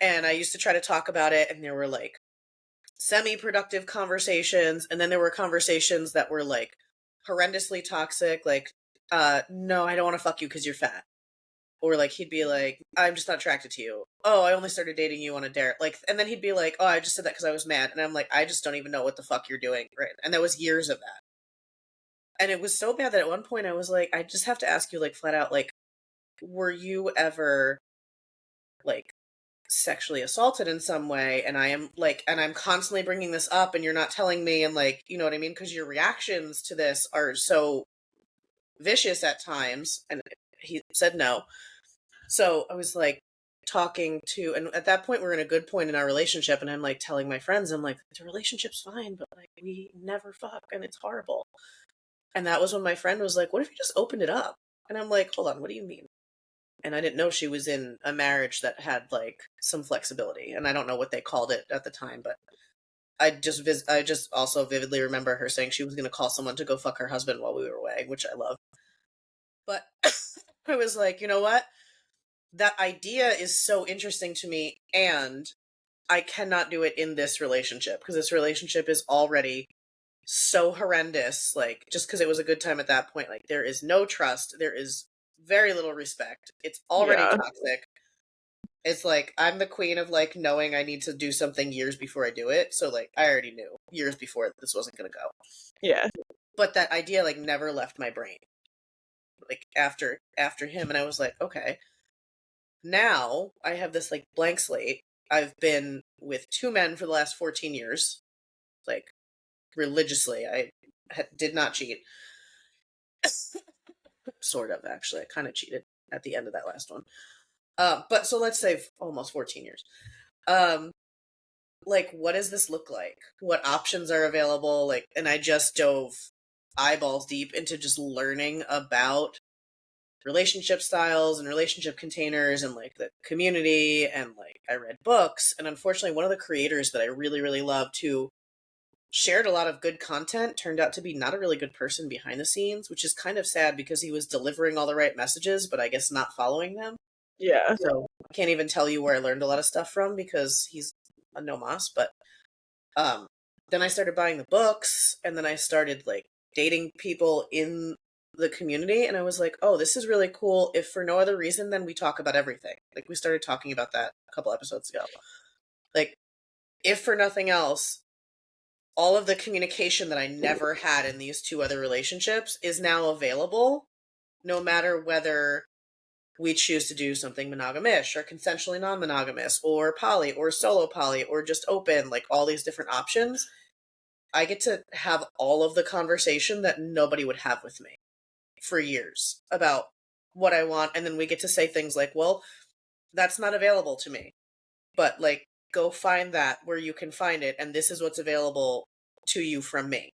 And I used to try to talk about it, and there were like semi-productive conversations, and then there were conversations that were like horrendously toxic, like, no, I don't want to fuck you because you're fat. Or like he'd be like, I'm just not attracted to you. Oh, I only started dating you on a dare. Like, and then he'd be like, oh, I just said that because I was mad. And I'm like, I just don't even know what the fuck you're doing. Right. And that was years of that. And it was so bad that at one point I was like, I just have to ask you, like, flat out, like, were you ever like sexually assaulted in some way? And I am like, and I'm constantly bringing this up and you're not telling me. And like, you know what I mean? Because your reactions to this are so vicious at times. And he said no. So I was like talking to, and at that point we're in a good point in our relationship, and I'm like telling my friends, I'm like, the relationship's fine, but like we never fuck and it's horrible. And that was when my friend was like, what if you just opened it up? And I'm like, hold on, what do you mean? And I didn't know she was in a marriage that had like some flexibility, and I don't know what they called it at the time, but I just also vividly remember her saying she was going to call someone to go fuck her husband while we were away, which I love. But I was like, you know what? That idea is so interesting to me, and I cannot do it in this relationship because this relationship is already so horrendous. Like, just because it was a good time at that point, like, there is no trust, there is very little respect. It's already Yeah. toxic. It's like I'm the queen of like knowing I need to do something years before I do it. So like I already knew years before this wasn't going to go. Yeah. But that idea like never left my brain. Like after him, and I was like, okay, now I have this like blank slate. I've been with two men for the last 14 years, like religiously. I did not cheat. Sort of, actually. I kind of cheated at the end of that last one. But so let's say almost 14 years. Um, like, what does this look like? What options are available? Like, and I just dove eyeballs deep into just learning about relationship styles and relationship containers and like the community, and like I read books, and unfortunately one of the creators that I really really loved, who shared a lot of good content, turned out to be not a really good person behind the scenes, which is kind of sad because he was delivering all the right messages but I guess not following them. Yeah. So I can't even tell you where I learned a lot of stuff from because he's a no mas. But um then I started buying the books, and then I started like dating people in the community, and I was like, oh, this is really cool. If for no other reason than we talk about everything. Like, we started talking about that a couple episodes ago. Like, if for nothing else, all of the communication that I never had in these two other relationships is now available, no matter whether we choose to do something monogamish or consensually non-monogamous or poly or solo poly or just open, like all these different options. I get to have all of the conversation that nobody would have with me for years about what I want. And then we get to say things like, well, that's not available to me, but like, go find that where you can find it. And this is what's available to you from me.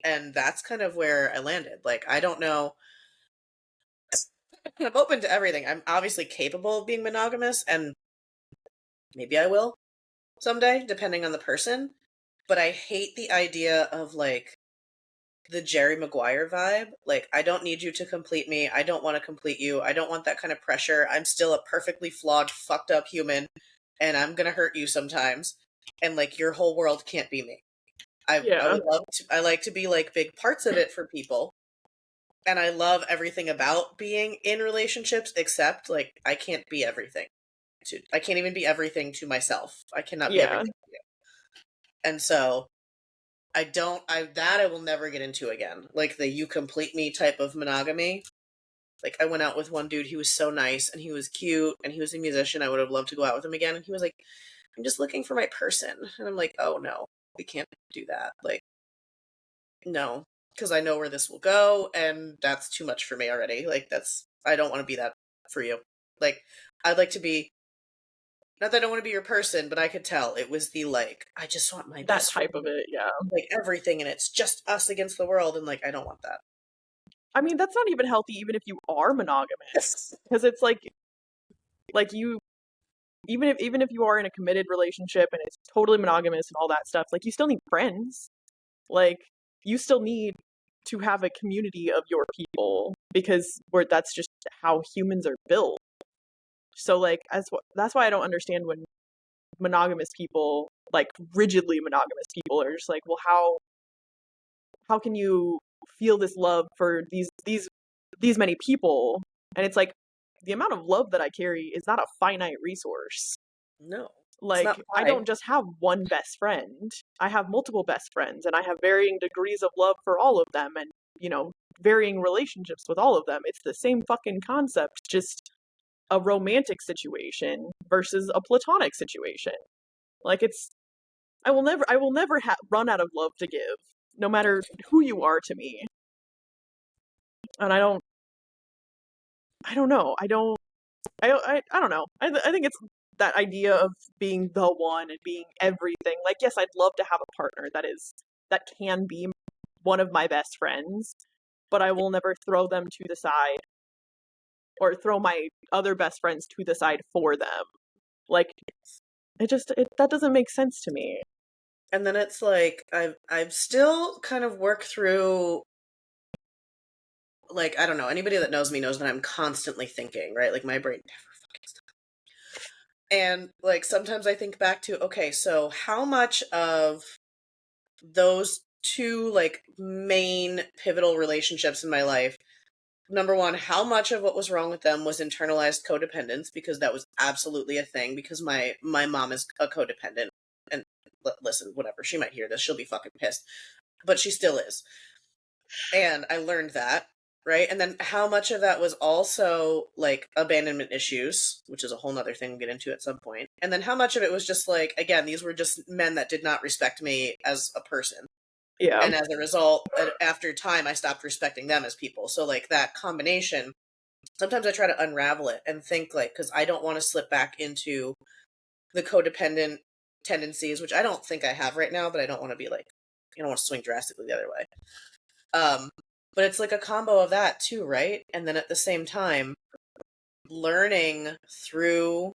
And that's kind of where I landed. Like, I don't know. I'm open to everything. I'm obviously capable of being monogamous, and maybe I will someday, depending on the person. But I hate the idea of like the Jerry Maguire vibe. Like, I don't need you to complete me. I don't want to complete you. I don't want that kind of pressure. I'm still a perfectly flawed, fucked up human, and I'm gonna hurt you sometimes. And like, your whole world can't be me. I Yeah. would love to. I like to be like big parts of it for people, and I love everything about being in relationships. Except like, I can't be everything. I can't even be everything to myself. I cannot be Yeah. everything to you. And so I will never get into again. Like the you complete me type of monogamy. Like, I went out with one dude, he was so nice and he was cute and he was a musician. I would have loved to go out with him again. And he was like, I'm just looking for my person. And I'm like, oh no, we can't do that. Like, no, because I know where this will go, and that's too much for me already. Like, I don't want to be that for you. Like, I'd like to be, not that I don't want to be your person, but I could tell it was the like, I just want my That best type friend, of it, yeah. like everything, and it's just us against the world, and like I don't want that. I mean, that's not even healthy, even if you are monogamous, because it's like you, even if you are in a committed relationship and it's totally monogamous and all that stuff, like you still need friends. Like you still need to have a community of your people because that's just how humans are built. So like that's why I don't understand when monogamous people, like rigidly monogamous people, are just like, well, how can you feel this love for these many people? And it's like the amount of love that I carry is not a finite resource. No, it's Like not I five. don't just have one best friend. I have multiple best friends and I have varying degrees of love for all of them and, varying relationships with all of them. It's the same fucking concept, just a romantic situation versus a platonic situation. Like I will never run out of love to give, no matter who you are to me. And I don't know. I don't know. I think it's that idea of being the one and being everything. Like, yes, I'd love to have a partner that can be one of my best friends, but I will never throw them to the side or throw my other best friends to the side for them. Like, that doesn't make sense to me. And then it's like I've still kind of worked through, like, I don't know, anybody that knows me knows that I'm constantly thinking, right? Like my brain never fucking stops. And like sometimes I think back to, okay, so how much of those two like main pivotal relationships in my life, number one, how much of what was wrong with them was internalized codependence, because that was absolutely a thing, because my mom is a codependent, and listen, whatever, she might hear this, she'll be fucking pissed, but she still is. And I learned that, right? And then how much of that was also like abandonment issues, which is a whole nother thing we'll get into at some point. And then how much of it was just like, again, these were just men that did not respect me as a person. Yeah. And as a result, after time, I stopped respecting them as people. So like that combination, sometimes I try to unravel it and think like, because I don't want to slip back into the codependent tendencies, which I don't think I have right now, but I don't want to be like, I don't want to swing drastically the other way. Um, but it's like a combo of that too, right? And then at the same time, learning through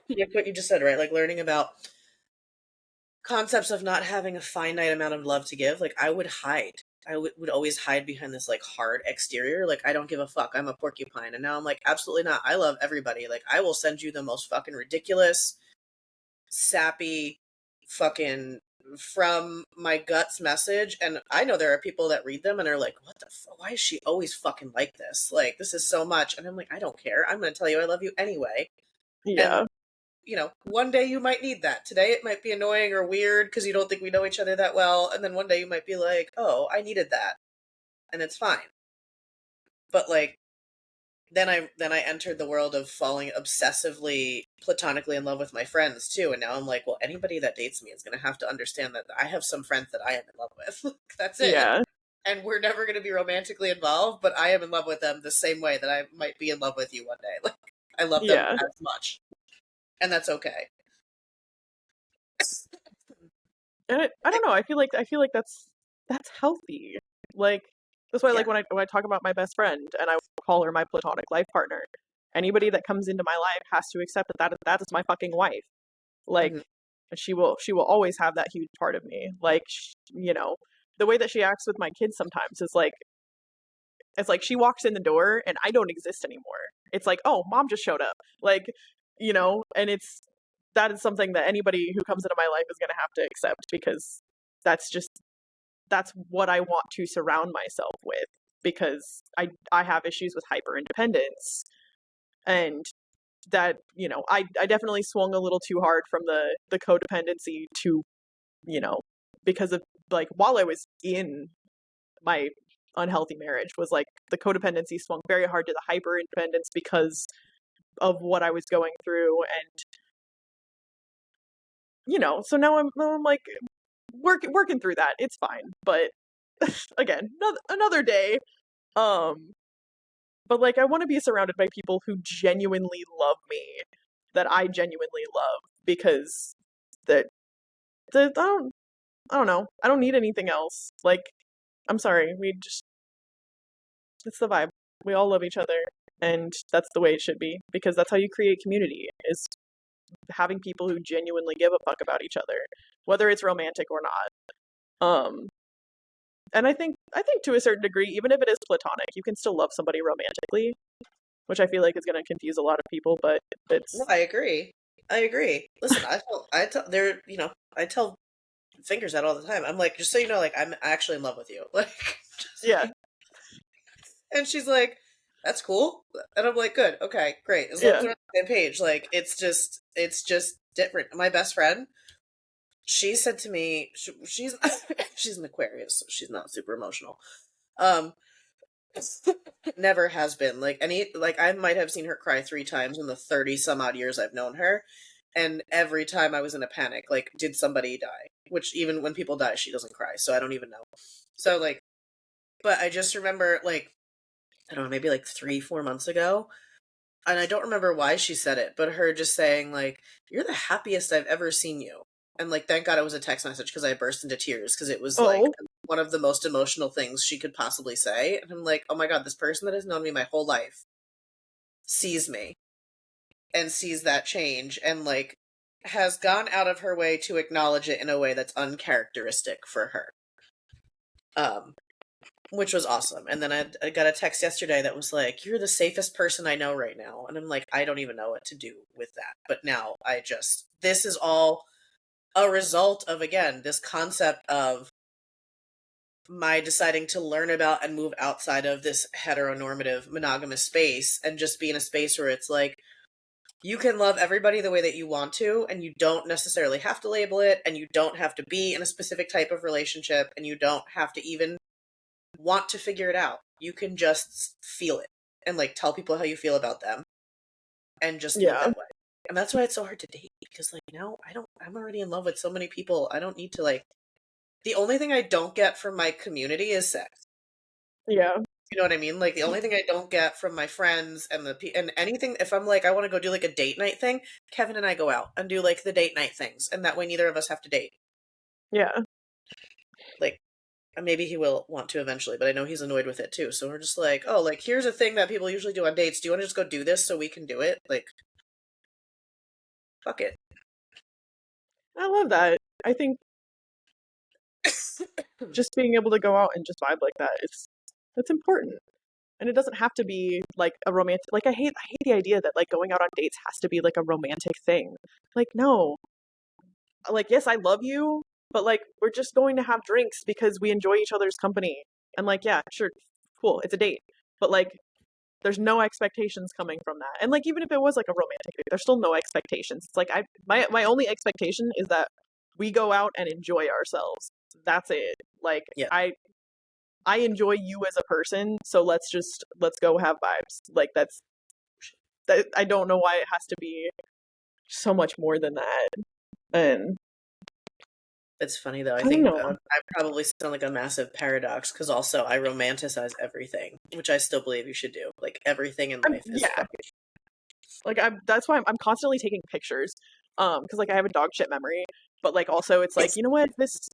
what you just said, right? Like learning about concepts of not having a finite amount of love to give. Like I would hide. I would always hide behind this like hard exterior. Like I don't give a fuck. I'm a porcupine. And now I'm like, absolutely not. I love everybody. Like I will send you the most fucking ridiculous, sappy, fucking from my guts message, and I know there are people that read them and are like, what the fuck, why is she always fucking like this, like this is so much, and I'm like, I don't care, I'm gonna tell you I love you anyway. And Yeah. one day you might need that. Today it might be annoying or weird because you don't think we know each other that well, and then one day you might be like, oh, I needed that, and it's fine. But like then I entered the world of falling obsessively platonically in love with my friends too, and now I'm like, well, anybody that dates me is going to have to understand that I have some friends that I am in love with. That's it. Yeah. And we're never going to be romantically involved, but I am in love with them the same way that I might be in love with you one day. Like I love them Yeah. as much, and that's okay. And I don't know. I feel like that's healthy. Like that's why Yeah. like when I talk about my best friend and I call her my platonic life partner, anybody that comes into my life has to accept that is my fucking wife. Like Mhm. she will always have that huge part of me. Like the way that she acts with my kids sometimes is like it's like she walks in the door and I don't exist anymore. It's like, oh, mom just showed up. Like, and that is something that anybody who comes into my life is going to have to accept because that's just that's what I want to surround myself with because I have issues with hyper independence and that, I definitely swung a little too hard from the codependency to, you know, because of like while I was in my unhealthy marriage was like the codependency swung very hard to the hyper independence because of what I was going through and so now I'm like working through that. It's fine. But again, another day. Um But like I want to be surrounded by people who genuinely love me, that I genuinely love, because that I don't know. I don't need anything else. Like, I'm sorry, it's the vibe. We all love each other, and that's the way it should be, because that's how you create community, is having people who genuinely give a fuck about each other, whether it's romantic or not. And I think to a certain degree, even if it is platonic, you can still love somebody romantically, which I feel like is going to confuse a lot of people, but No, it's I agree. I agree. Listen, I tell fingers that all the time. I'm like, just so you know, like, I'm actually in love with you. Like, yeah, and she's like, that's cool. And I'm like, good, okay, great. As long as yeah. we're on the same page. Like, it's just different. My best friend, she said to me, she's she's an Aquarius, so she's not super emotional. Um, never has been. Like I might have seen her cry 3 times in the 30 some odd years I've known her, and every time I was in a panic. Like, did somebody die? Which, even when people die, she doesn't cry, so I don't even know. So like, but I just remember, like, I don't know, maybe like 3 4 months ago, and I don't remember why she said it, but her just saying, like, you're the happiest I've ever seen you. And like, thank God it was a text message, because I burst into tears, because it was like Oh, one of the most emotional things she could possibly say. And I'm like, oh my God, this person that has known me my whole life sees me and sees that change, and like has gone out of her way to acknowledge it in a way that's uncharacteristic for her. Um, which was awesome. And then I got a text yesterday that was like, you're the safest person I know right now. And I'm like, I don't even know what to do with that. But now this is all a result of, again, this concept of my deciding to learn about and move outside of this heteronormative monogamous space, and just be in a space where it's like, you can love everybody the way that you want to, and you don't necessarily have to label it, and you don't have to be in a specific type of relationship, and you don't have to even want to figure it out. You can just feel it, and like tell people how you feel about them, and just live yeah, that way. And that's why it's so hard to date, because like, now I'm already in love with so many people. I don't need to, like, the only thing I don't get from my community is sex. yeah, You know what I mean? Like, the only thing I don't get from my friends and and anything, if I'm like, I want to go do like a date night thing, Kevin and I go out and do like the date night things, and that way neither of us have to date. yeah, Like, maybe he will want to eventually, but I know he's annoyed with it too. So we're just like, oh, like, here's a thing that people usually do on dates. Do you want to just go do this so we can do it? Like, fuck it. I love that. I think just being able to go out and just vibe like that is that's important. And it doesn't have to be like a romantic, like I hate the idea that like going out on dates has to be like a romantic thing. Like, no. Like, yes, I love you, but like we're just going to have drinks because we enjoy each other's company. And like, yeah, sure, cool, it's a date. But like there's no expectations coming from that. And like even if it was like a romantic date, there's still no expectations. It's like my only expectation is that we go out and enjoy ourselves. That's it. Like Yeah, I enjoy you as a person, so let's go have vibes. Like that I don't know why it has to be so much more than that. And it's funny though. I I don't think know. I probably sound like a massive paradox, because also I romanticize everything, which I still believe you should do. Like, everything in life is Yeah. fucking. Like that's why I'm constantly taking pictures. Because like I have a dog shit memory, but like also it's like, you know what, this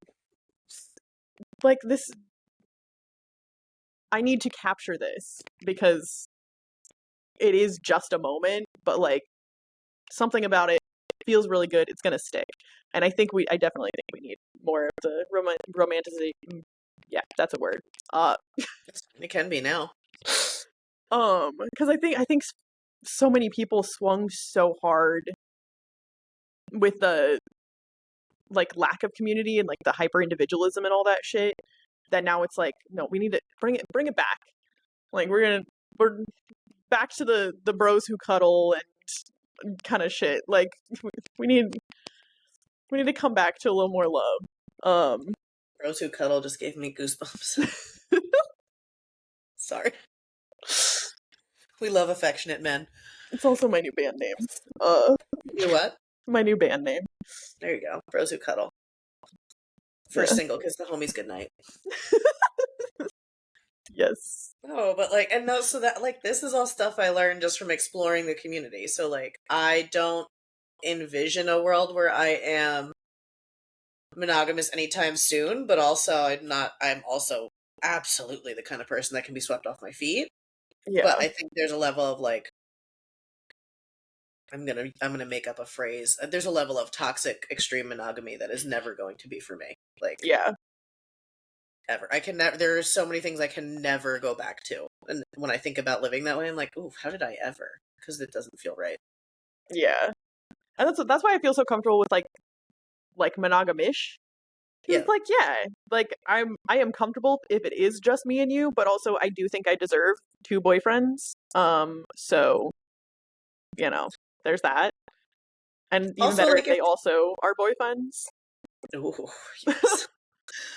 I need to capture this because it is just a moment, but like something about it feels really good. It's gonna stick, and I definitely think we need more of the romanticization. Yeah, that's a word. It can be now. Because I think so many people swung so hard with the like lack of community and like the hyper individualism and all that shit that now it's like, no, we need to bring it back. Like we're back to the bros who cuddle and kind of shit. Like we need we need to come back to a little more love. Bros who cuddle just gave me goosebumps. Sorry. We love affectionate men. It's also my new band name. You what? My new band name. There you go. Bros who cuddle. First Yeah. single, Kiss the Homies Goodnight. Yes. Oh, but like, and no, so that like this is all stuff I learned just from exploring the community. So like, I don't envision a world where I am monogamous anytime soon, but also I'm also absolutely the kind of person that can be swept off my feet. But Yeah. I think there's a level of like, I'm gonna make up a phrase. There's a level of toxic extreme monogamy that is never going to be for me. Like, Yeah. ever. I can never. There are so many things I can never go back to, and when I think about living that way, I'm like, "Ooh, how did I ever?" Because it doesn't feel right. Yeah. And that's why I feel so comfortable with like monogamish. Because Yeah. like yeah, like I am comfortable if it is just me and you, but also I do think I deserve two boyfriends. So you know, there's that. And even Also, better like if they also are boyfriends. ooh, yes.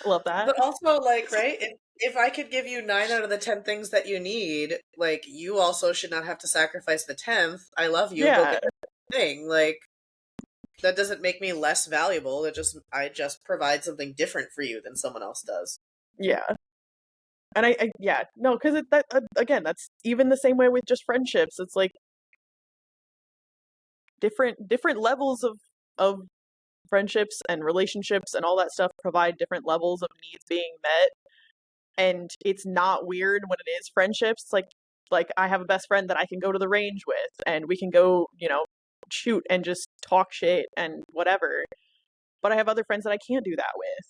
I love that. But also, like, right? If I could give you 9 out of the 10 things that you need, like, you also should not have to sacrifice the 10th. I love you. Go Yeah. get your thing. Like, that doesn't make me less valuable. I just provide something different for you than someone else does. Yeah. And I yeah, no, because that again, that's even the same way with just friendships. It's like different levels of friendships and relationships and all that stuff provide different levels of needs being met. And it's not weird when it is friendships. Like I have a best friend that I can go to the range with, and we can go, shoot and just talk shit and whatever. But I have other friends that I can't do that with,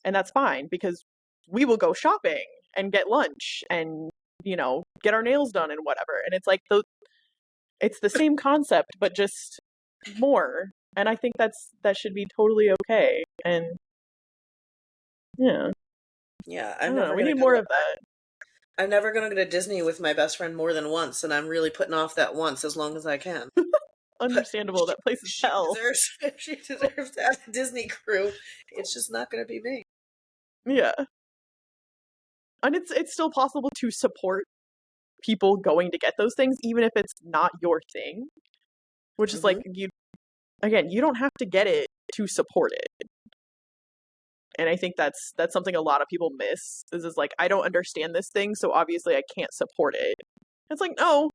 and that's fine because we will go shopping and get lunch and get our nails done and whatever. And it's like it's the same concept, but just more. And I think that should be totally okay. And yeah, Yeah, I don't know. We need more of that. I'm never gonna go to Disney with my best friend more than once, and I'm really putting off that once as long as I can. But Understandable. That place is hell. she deserves to have a Disney crew. It's just not gonna be me. Yeah. And it's still possible to support people going to get those things, even if it's not your thing. Which is like Hmm. you don't have to get it to support it. And I think that's something a lot of people miss. Is like I don't understand this thing, so obviously I can't support it. It's like, no,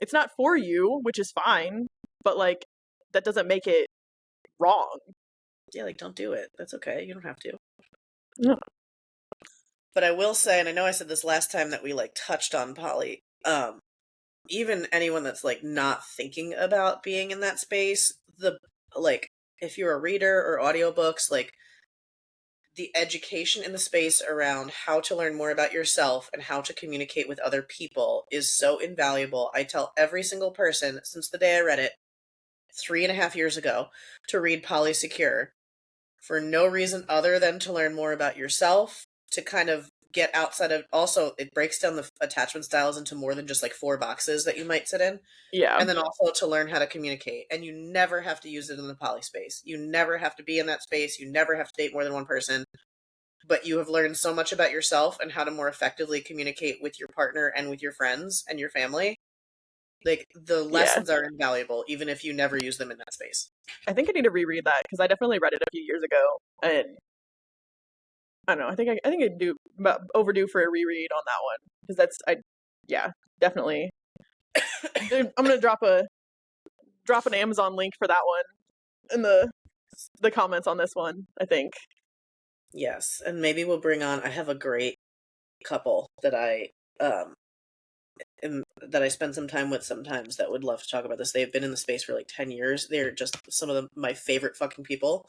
it's not for you, which is fine, but like that doesn't make it wrong. Yeah, like don't do it. That's okay. You don't have to. No. But I will say, and I know I said this last time that we like touched on poly. Even anyone that's like not thinking about being in that space, the like if you're a reader or audiobooks, like the education in the space around how to learn more about yourself and how to communicate with other people is so invaluable. I tell every single person since the day I read it 3.5 years ago to read Polysecure for no reason other than to learn more about yourself, to kind of get outside of. Also, it breaks down the attachment styles into more than just like 4 boxes that you might sit in. Yeah. And then also to learn how to communicate. And you never have to use it in the poly space. You never have to be in that space. You never have to date more than one person. But you have learned so much about yourself and how to more effectively communicate with your partner and with your friends and your family. Like the Yeah. lessons are invaluable, even if you never use them in that space. I think I need to reread that because I definitely read it a few years ago, and I don't know. I think I do overdue for a reread on that one because yeah, definitely. Dude, I'm gonna drop an Amazon link for that one in the comments on this one. I think. Yes, and maybe we'll bring on. I have a great couple that I spend some time with sometimes that would love to talk about this. They've been in the space for like 10 years. They're just some of my favorite fucking people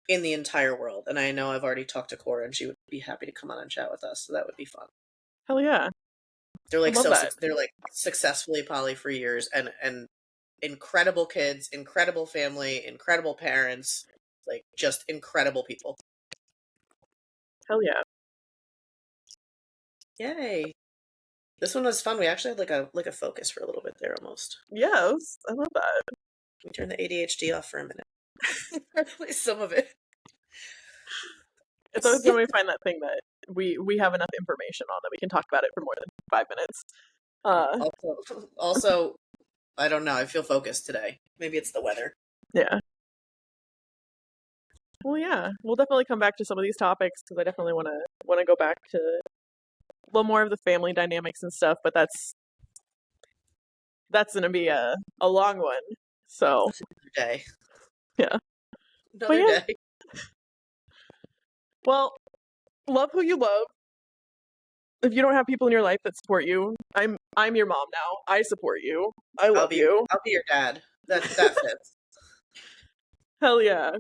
in the entire world. And I know I've already talked to Cora, and she would be happy to come on and chat with us. So that would be fun. Hell yeah, They're I like love that. they're like successfully poly for years, and incredible kids, incredible family, incredible parents, like just incredible people. Hell yeah. Yay! This one was fun. We actually had like a focus for a little bit there almost. Yes, I love that. We turned the ADHD off for a minute. At least some of it. It's always when we find that thing that we have enough information on that we can talk about it for more than 5 minutes. Also, I don't know. I feel focused today. Maybe it's the weather. Yeah. Well, yeah, we'll definitely come back to some of these topics because I definitely want to go back to little more of the family dynamics and stuff, but that's gonna be a long one. So That's another day. yeah. But Another yeah, day. well, love who you love. If you don't have people in your life that support you, I'm your mom now. I support you. I love you. I'll be your dad. That fits. Hell yeah.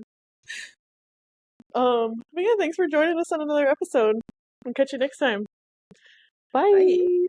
But yeah, thanks for joining us on another episode. We'll catch you next time. Bye. Bye.